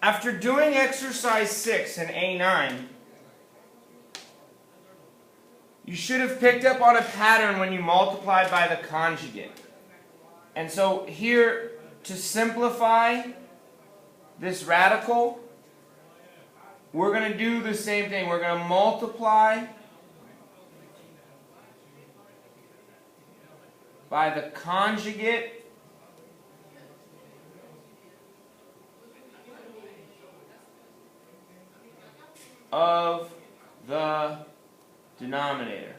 After doing exercise 6 in A9, you should have picked up on a pattern when you multiplied by the conjugate. And so here, to simplify this radical, we're going to do the same thing. We're going to multiply by the conjugate of the denominator.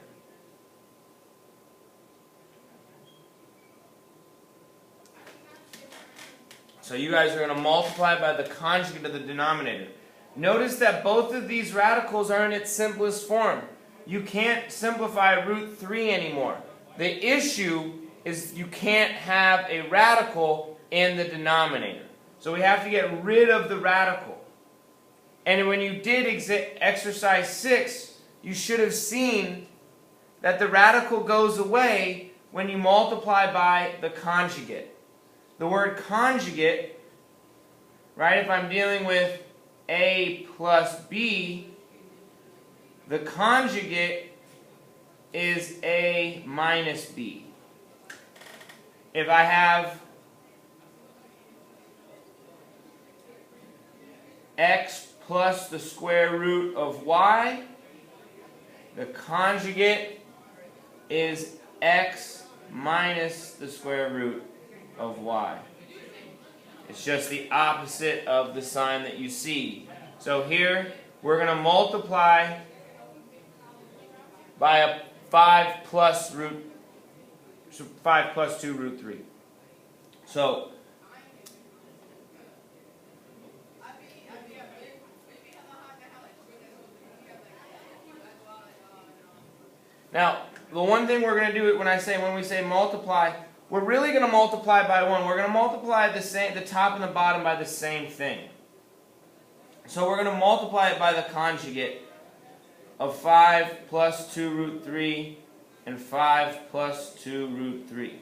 So you guys are going to multiply by the conjugate of the denominator. Notice that both of these radicals are in its simplest form. You can't simplify root 3 anymore. The issue is you can't have a radical in the denominator. So we have to get rid of the radical. And when you did exercise 6, you should have seen that the radical goes away when you multiply by the conjugate. The word conjugate, right, if I'm dealing with A plus B, the conjugate is A minus B. If I have x plus the square root of y, the conjugate is x minus the square root of y. It's just the opposite of the sign that you see. So here we're going to multiply by a 5 plus 2 root 3. So now, the one thing we're going to do when we say multiply, we're really going to multiply by 1. We're going to multiply the top and the bottom by the same thing. So we're going to multiply it by the conjugate of 5 plus 2 root 3 and 5 plus 2 root 3.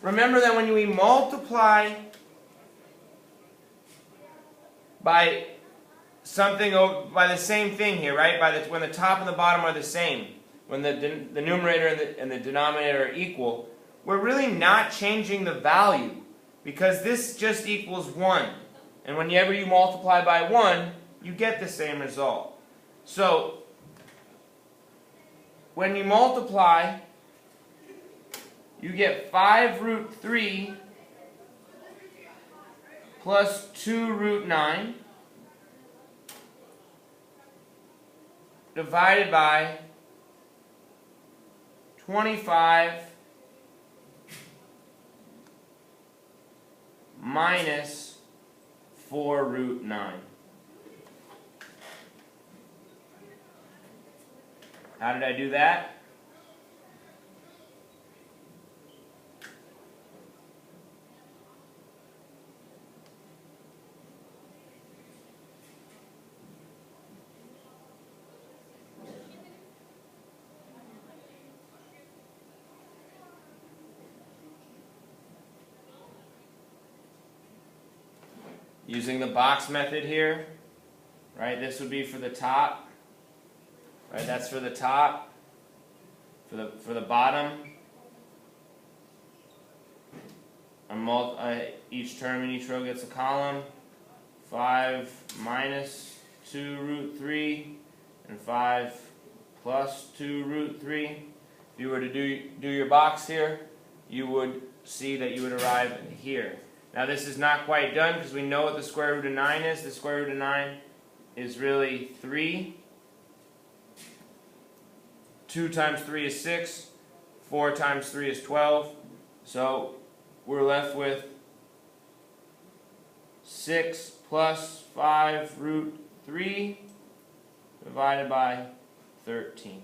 Remember that when we multiply by something, by the same thing here, right? When the top and the bottom are the same, when the numerator and the denominator are equal, we're really not changing the value because this just equals 1. And whenever you multiply by 1, you get the same result. So, when you multiply, you get 5 root 3 plus 2 root 9 divided by 25 minus 4 root 9. How did I do that? Using the box method here, right? This would be for the top, right? That's for the top. For the bottom, each term in each row gets a column. 5 minus 2 root 3 and 5 plus 2 root 3. If you were to do your box here, you would see that you would arrive here. Now this is not quite done because we know what the square root of 9 is. The square root of 9 is really 3. 2 times 3 is 6. 4 times 3 is 12. So we're left with 6 plus 5 root 3 divided by 13.